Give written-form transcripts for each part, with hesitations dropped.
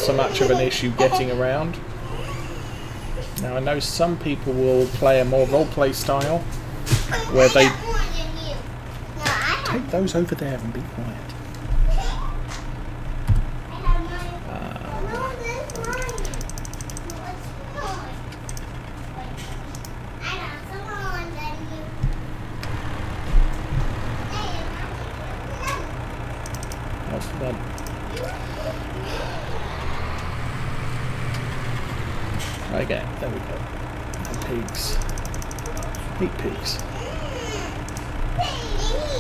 so much of an issue getting around. Now I know some people will play a more roleplay style where they take those over there and be quiet. Again, there we go. And pigs. Eat pigs.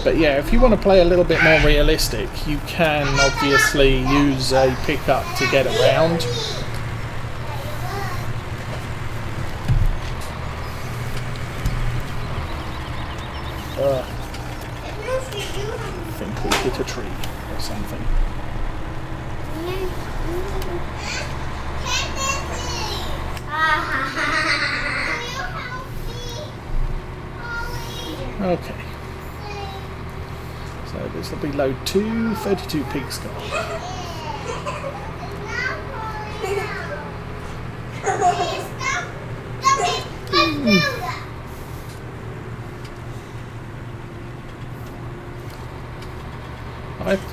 But yeah, if you want to play a little bit more realistic, you can obviously use a pickup to get around. I think we hit a tree or something. Okay. So this will be load 2, 32 pigs gone.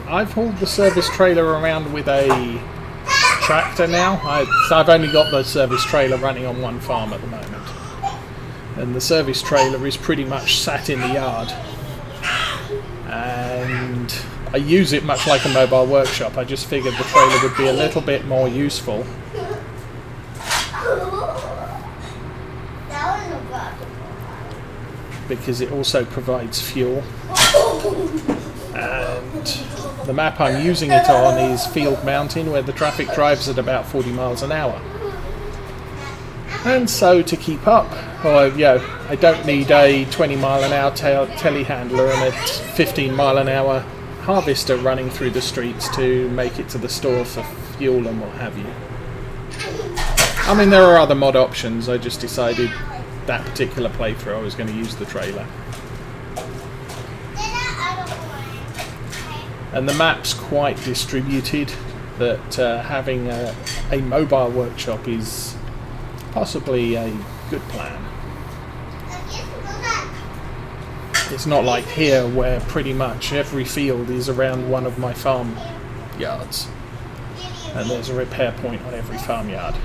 I've hauled the service trailer around with a tractor now. I've only got the service trailer running on one farm at the moment. And the service trailer is pretty much sat in the yard. And I use it much like a mobile workshop. I just figured the trailer would be a little bit more useful. Because it also provides fuel. And the map I'm using it on is Field Mountain, where the traffic drives at about 40 miles an hour. And so to keep up, I don't need a 20 mile an hour telehandler and a 15 mile an hour harvester running through the streets to make it to the store for fuel and what have you. I mean, there are other mod options. I just decided that particular playthrough I was going to use the trailer. And the map's quite distributed, that having a mobile workshop is possibly a good plan. It's not like here where pretty much every field is around one of my farm yards. And there's a repair point on every farmyard.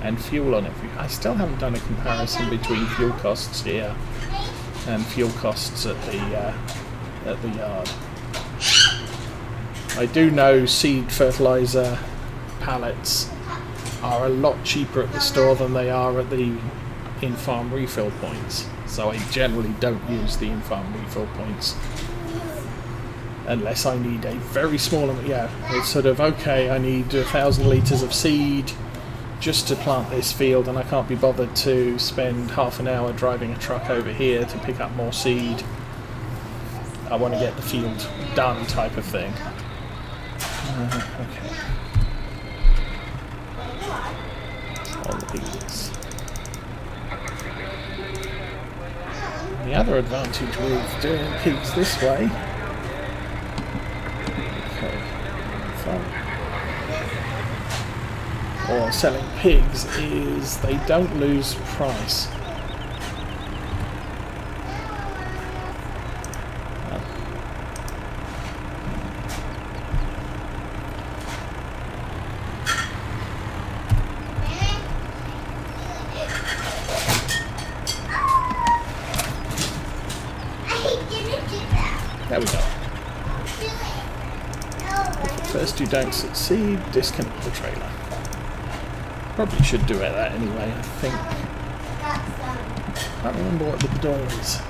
And fuel on every... I still haven't done a comparison between fuel costs here and fuel costs at the yard. I do know seed fertilizer pallets are a lot cheaper at the store than they are at the in-farm refill points, so I generally don't use the in-farm refill points unless I need a very small amount. Yeah, it's sort of, okay, I need 1,000 litres of seed just to plant this field, and I can't be bothered to spend half an hour driving a truck over here to pick up more seed. I want to get the field done, type of thing. Okay. All the pigs. The other advantage with doing pigs this way, or selling pigs, is they don't lose price. There we go. If first you don't succeed, disconnect the trailer. Probably should do that anyway, I think. I can't remember what the door is.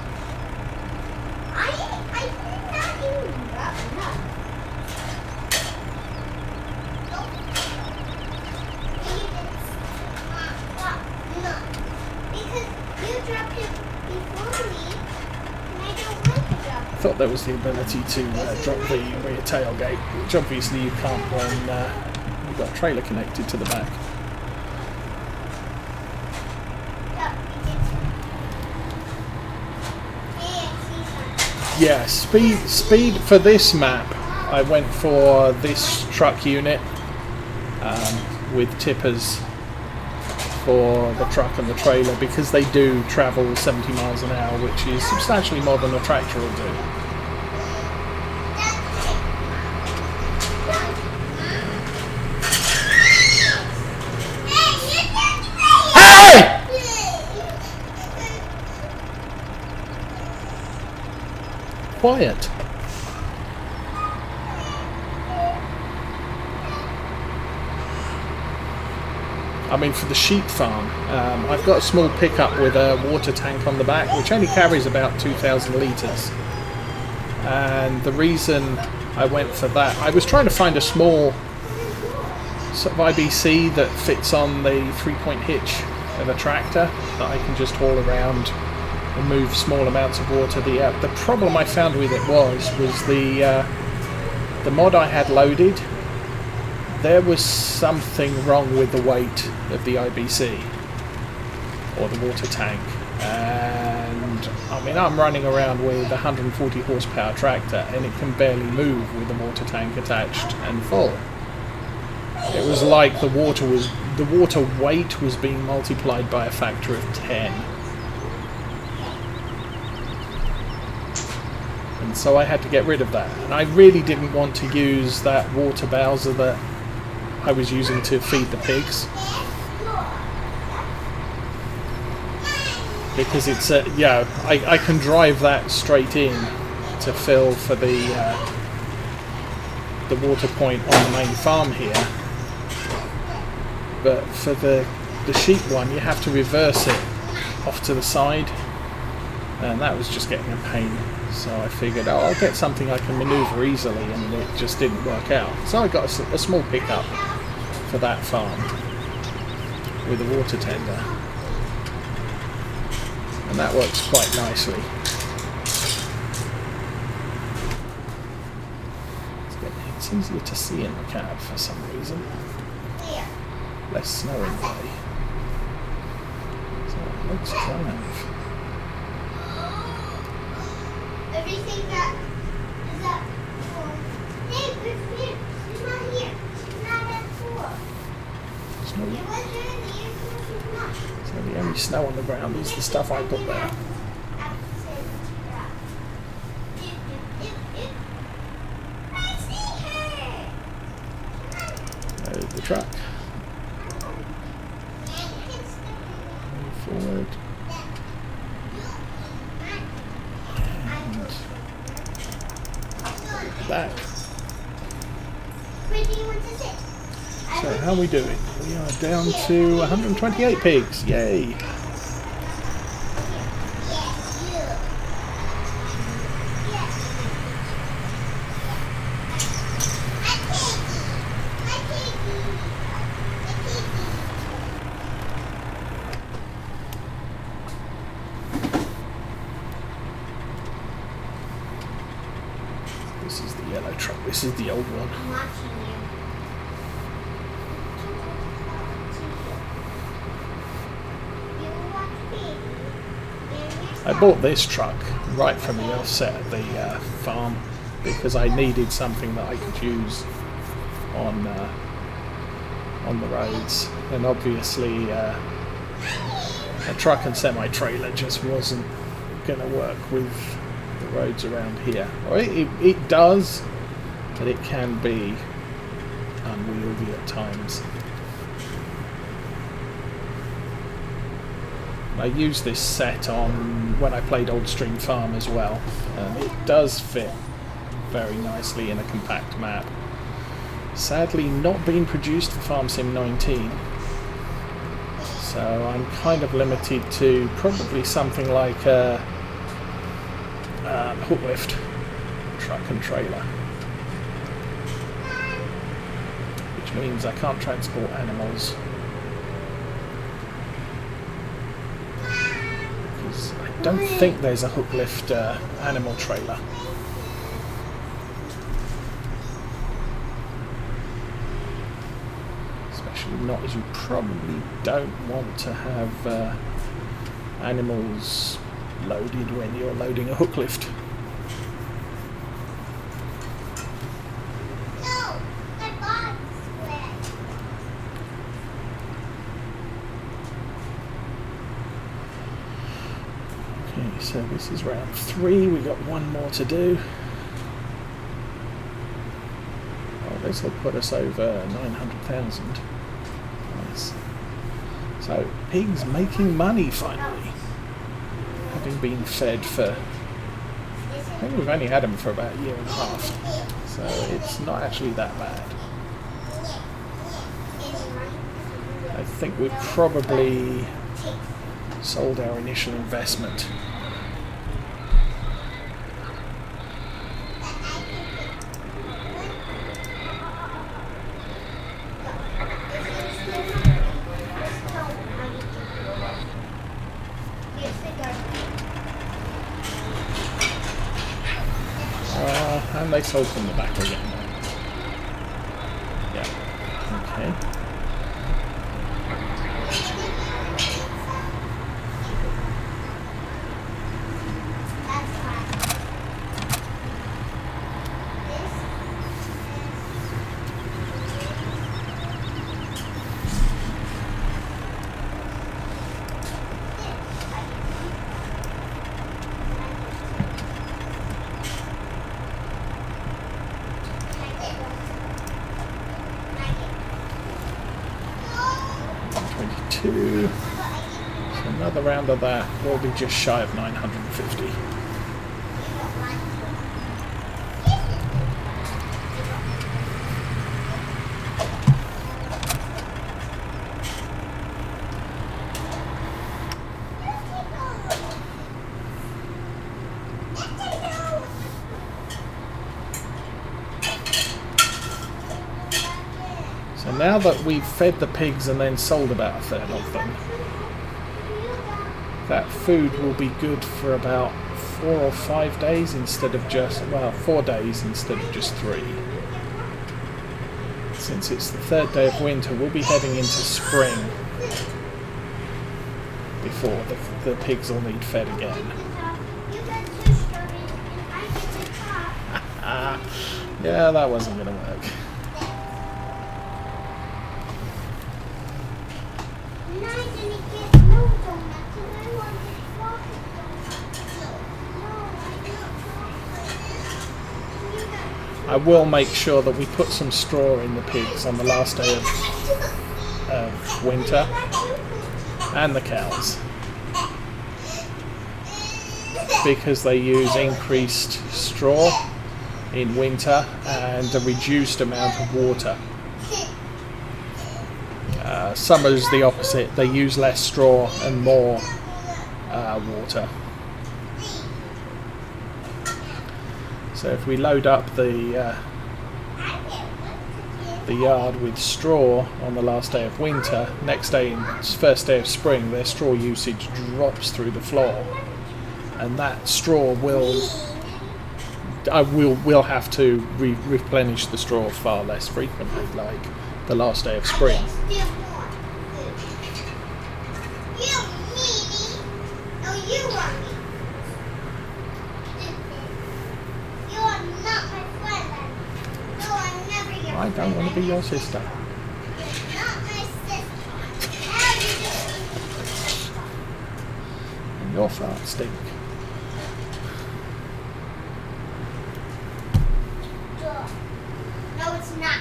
I thought there was the ability to drop the rear tailgate, which obviously you can't when you've got a trailer connected to the back. Yeah, speed for this map, I went for this truck unit with tippers for the truck and the trailer, because they do travel 70 miles an hour, which is substantially more than a tractor will do. Hey! Quiet. I mean, for the sheep farm, I've got a small pickup with a water tank on the back, which only carries about 2,000 litres. And the reason I went for that, I was trying to find a small sort of IBC that fits on the 3-point hitch of a tractor that I can just haul around and move small amounts of water. The problem I found with it was the mod I had loaded. There was something wrong with the weight of the IBC or the water tank, and I mean, I'm running around with a 140 horsepower tractor and it can barely move with the water tank attached and full. It was like the water weight was being multiplied by a factor of 10. And so I had to get rid of that, and I really didn't want to use that water bowser that I was using to feed the pigs, because it's I can drive that straight in to fill for the water point on the main farm here, but for the sheep one you have to reverse it off to the side, and that was just getting a pain. So I figured, oh, I'll get something I can manoeuvre easily, and it just didn't work out. So I got a small pickup for that farm with a water tender, and that works quite nicely. It's easier to see in the cab for some reason. Less snow in the way. So let's drive. Everything that is at 4. Hey, it's here. It's not here. It's not at 4. Snow. It was earlier, it's not. So the only snow on the ground is the stuff I put there. I see her. There's the truck. Move forward. Back. Where do you want to sit? So how are we doing? We are down to 128 pigs. Yay! This is the yellow truck. This is the old one. I'm watching you. I bought this truck right from the offset of the farm because I needed something that I could use on the roads, and obviously a truck and semi-trailer just wasn't going to work with the roads around here. Or it does, but it can be unwieldy at times. I used this set on when I played Old Stream Farm as well, and it does fit very nicely in a compact map. Sadly not being produced for Farm Sim 19, so I'm kind of limited to probably something like a hook lift truck and trailer, which means I can't transport animals. I don't think there's a hook lift animal trailer. Especially not, as you probably don't want to have animals loaded when you're loading a hook lift. So this is round 3, we got one more to do. Oh, this will put us over 900,000. Nice. So, pigs making money finally. Having been fed for, I think we've only had them for about a year and a half. So it's not actually that bad. I think we've probably sold our initial investment. And they sold from the back again. Yeah. Okay. So another round of that will be just shy of 950. So now that we've fed the pigs and then sold about a third of them, that food will be good for about 4 or 5 days instead of just, well, 4 days instead of just 3. Since it's the 3rd day of winter, we'll be heading into spring before the pigs will need fed again. Yeah, that wasn't going to work. I will make sure that we put some straw in the pigs on the last day of winter, and the cows, because they use increased straw in winter and a reduced amount of water. Summer's the opposite, they use less straw and more water. So if we load up the yard with straw on the last day of winter, next day, first day of spring, their straw usage drops through the floor, and that straw will have to replenish the straw far less frequently, like the last day of spring. I don't want to be your sister. And your farts stink. No, it's not.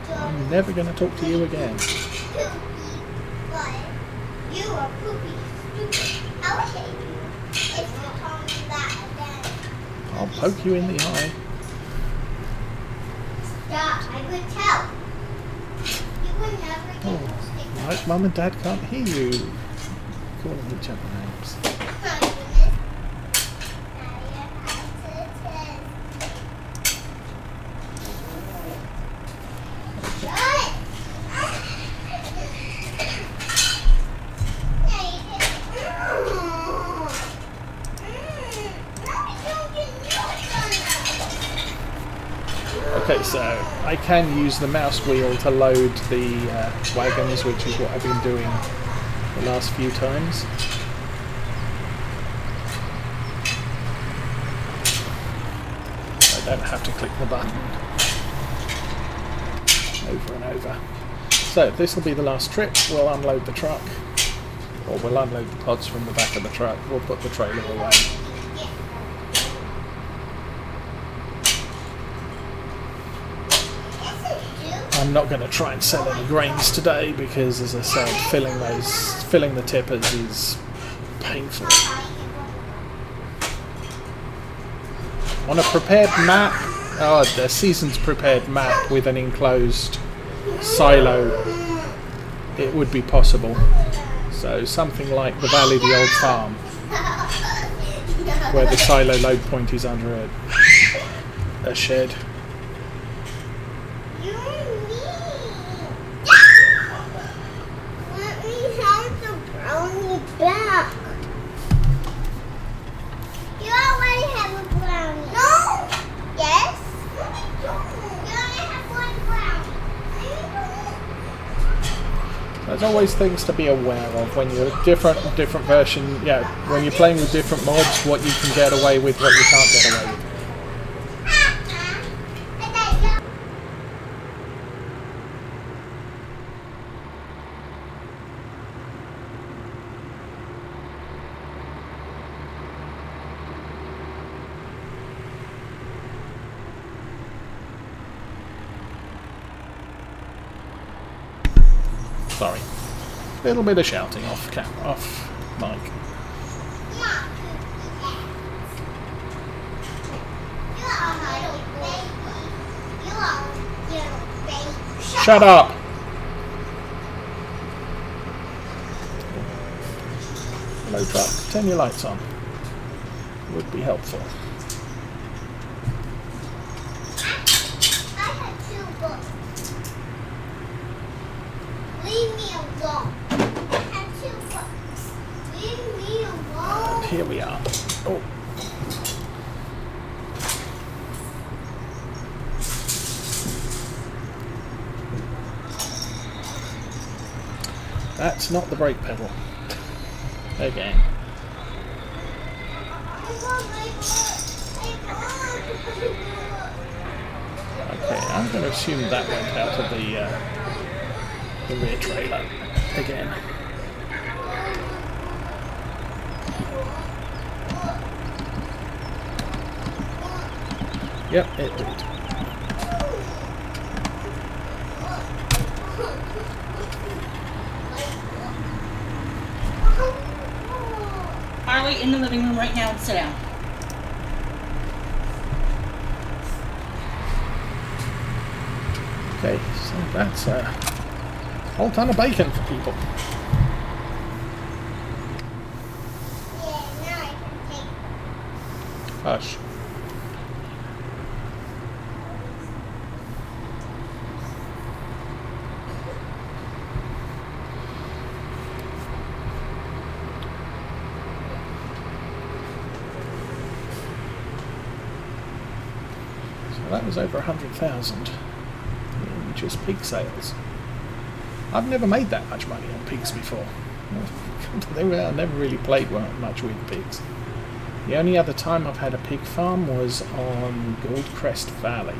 I'm never going to talk to you again. You are poopy, stupid. I will hate you if you call me that again. I'll poke you in the eye. Stop, I would tell. You would never get Oh, right, Mum and Dad can't hear you calling each other names. Okay, so I can use the mouse wheel to load the wagons, which is what I've been doing the last few times. I don't have to click the button over and over. So this will be the last trip. We'll unload the truck, or we'll unload the pods from the back of the truck. We'll put the trailer away. I'm not going to try and sell any grains today because, as I said, filling the tippers is painful. On a prepared map, the season's prepared map with an enclosed silo, it would be possible. So something like the Valley of the Old Farm, where the silo load point is under a shed. Back. You already have a brownie. No. Yes. You only have one brownie. There's always things to be aware of when you're different version. Yeah, when you're playing with different mods, what you can get away with, what you can't get away with. Sorry. A little bit of shouting off mic. Shut up! Hello truck. Turn your lights on. Would be helpful. Here we are. Oh. That's not the brake pedal. Again. Okay, I'm going to assume that went out of the rear trailer again. Yep, it did. Harley, in the living room right now and sit down. Okay, so that's a whole ton of bacon for people. Hush. That was over 100,000 in just pig sales. I've never made that much money on pigs before. I never really played much with pigs. The only other time I've had a pig farm was on Goldcrest Valley.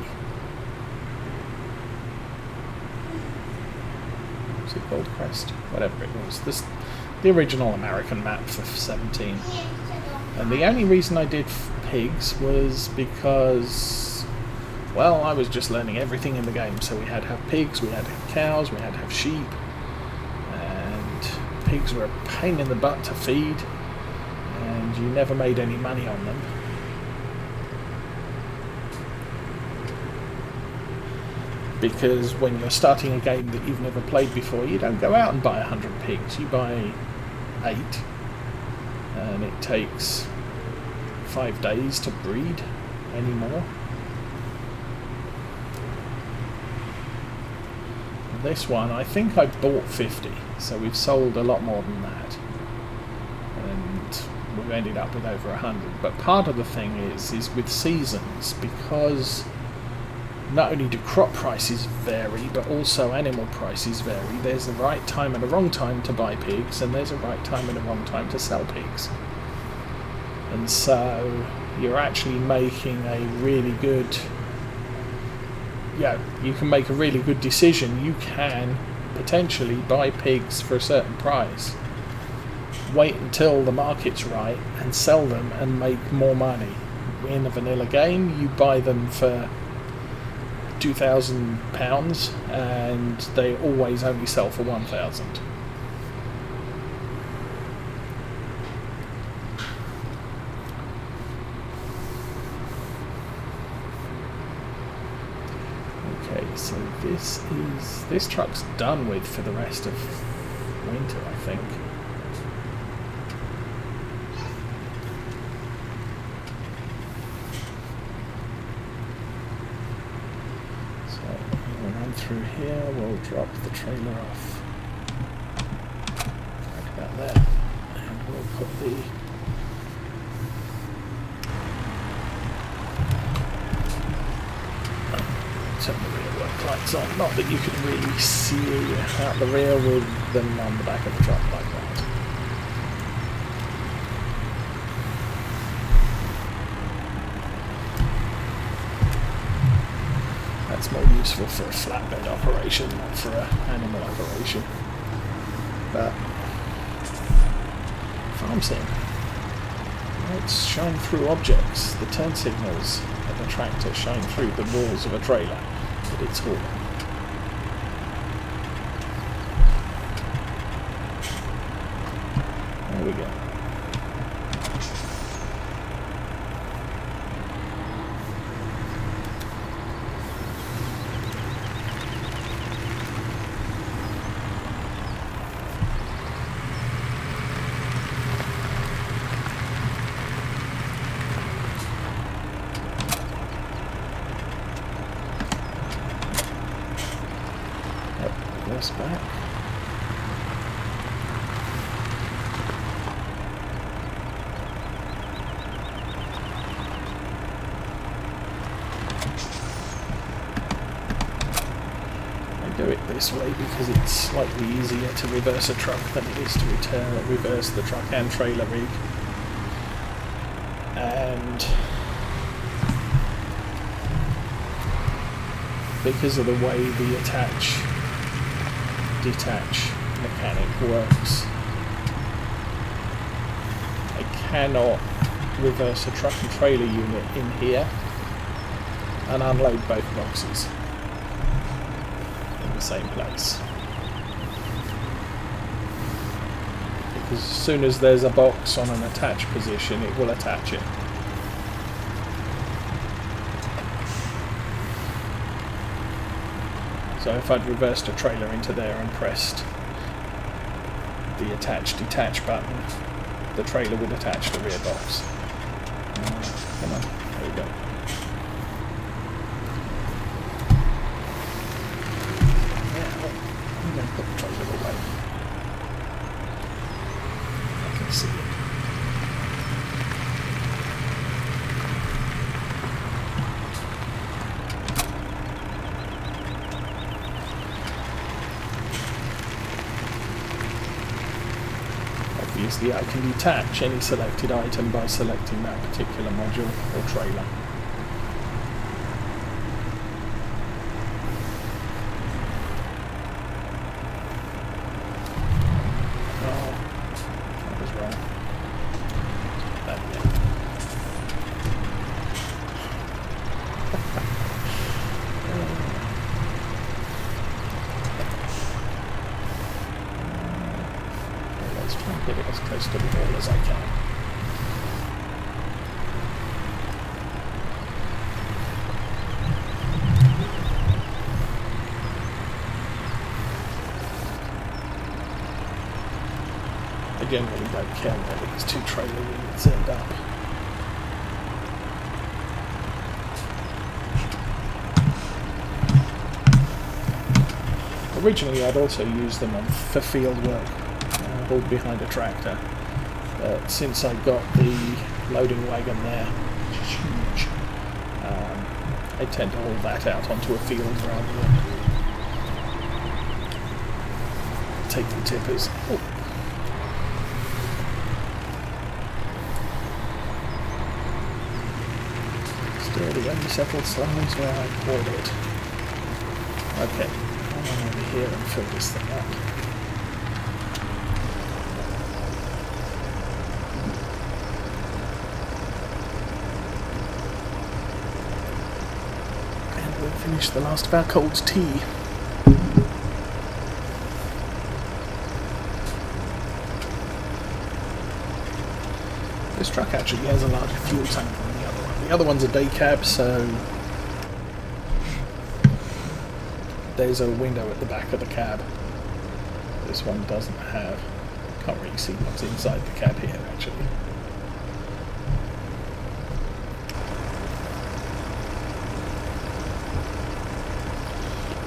Was it Goldcrest? Whatever it was. The original American map for 17. And the only reason I did pigs was because, well, I was just learning everything in the game. So we had to have pigs, we had to have cows, we had to have sheep, and pigs were a pain in the butt to feed, and you never made any money on them. Because when you're starting a game that you've never played before, you don't go out and buy 100 pigs, you buy 8, and it takes 5 days to breed anymore. This one, I think I bought 50, so we've sold a lot more than that, and we've ended up with over 100. But part of the thing is with seasons, because not only do crop prices vary, but also animal prices vary. There's a right time and a wrong time to buy pigs, and there's a right time and a wrong time to sell pigs. And so you're actually making a really good... Yeah, you can make a really good decision. You can potentially buy pigs for a certain price, wait until the market's right and sell them and make more money. In a vanilla game, you buy them for £2,000 and they always only sell for 1,000. Okay, so this truck's done with for the rest of winter, I think. Through here, we'll drop the trailer off right about there, and we'll put the turn the rear work lights on. Not that you can really see out the rear with them on the back of the truck like that. That's more useful for a flatbed operation, not for an animal operation. But farm sim. Lights shine through objects. The turn signals of a tractor shine through the walls of a trailer that it's hauling. There we go. Back. I do it this way because it's slightly easier to reverse a truck than it is to reverse the truck and trailer rig. And because of the way the detach mechanic works, I cannot reverse a truck and trailer unit in here and unload both boxes in the same place, because as soon as there's a box on an attached position, it will attach it. So if I'd reversed a trailer into there and pressed the attach/detach button, the trailer would attach the rear box. Come on, there we go. Now, I'm going to put the trailer away. I can see it. Obviously, I can detach any selected item by selecting that particular module or trailer. Oh, that was wrong. That Let's try and get it as close to the wall as I can. I generally don't care where these two trailer units end up. Originally I'd also use them for field work, hauled behind a tractor, but since I got the loading wagon there, which is huge, I tend to haul that out onto a field rather than take the tippers. Oh. Still the unsettled zones where I poured it. Okay, Come over here and fill this thing up. And we'll finish the last of our cold tea. This truck actually has a larger fuel tank than the other one. The other one's a day cab, so there's a window at the back of the cab. This one doesn't have. Can't really see what's inside the cab here, actually.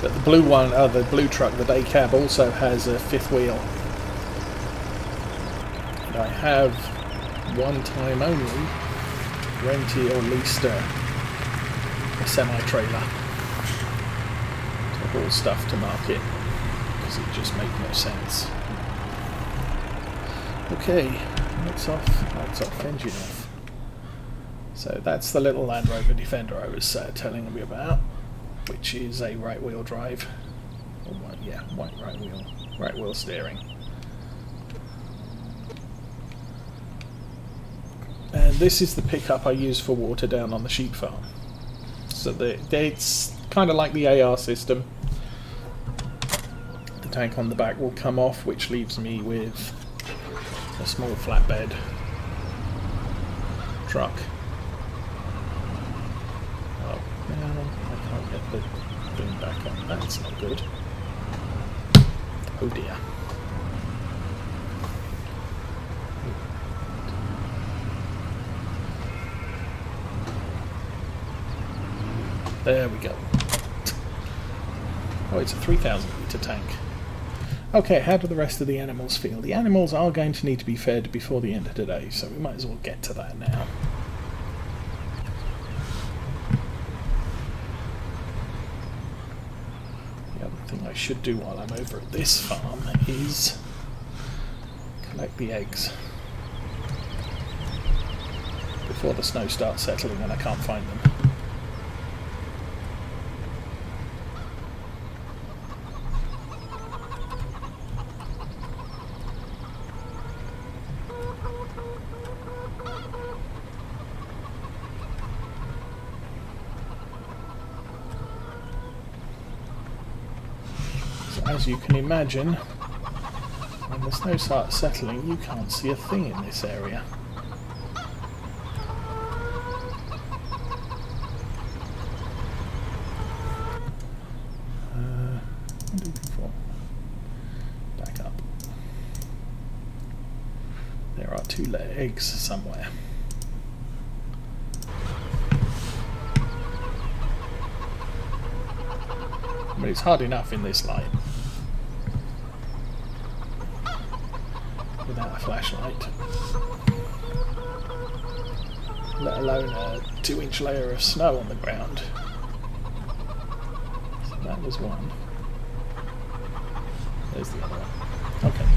But the blue one, the blue truck, the day cab, also has a fifth wheel. And I have, one time only, rented or leased a semi-trailer to haul stuff to market, because it just made no sense. Okay, lights off, engine off. So that's the little Land Rover Defender I was telling you about, which is a right-wheel drive. Or right wheel steering. And this is the pickup I use for water down on the sheep farm. So it's kind of like the AR system. The tank on the back will come off, which leaves me with a small flatbed truck. Oh, no, I can't get the boom back on. That's not good. Oh dear. There we go. Oh, it's a 3,000 litre tank. Okay, how do the rest of the animals feel? The animals are going to need to be fed before the end of today, so we might as well get to that now. The other thing I should do while I'm over at this farm is collect the eggs before the snow starts settling and I can't find them. As you can imagine, when the snow starts settling, you can't see a thing in this area. Back up. There are 2 eggs somewhere. But it's hard enough in this light. Without a flashlight, let alone a 2-inch layer of snow on the ground. So that was one. There's the other one. Okay.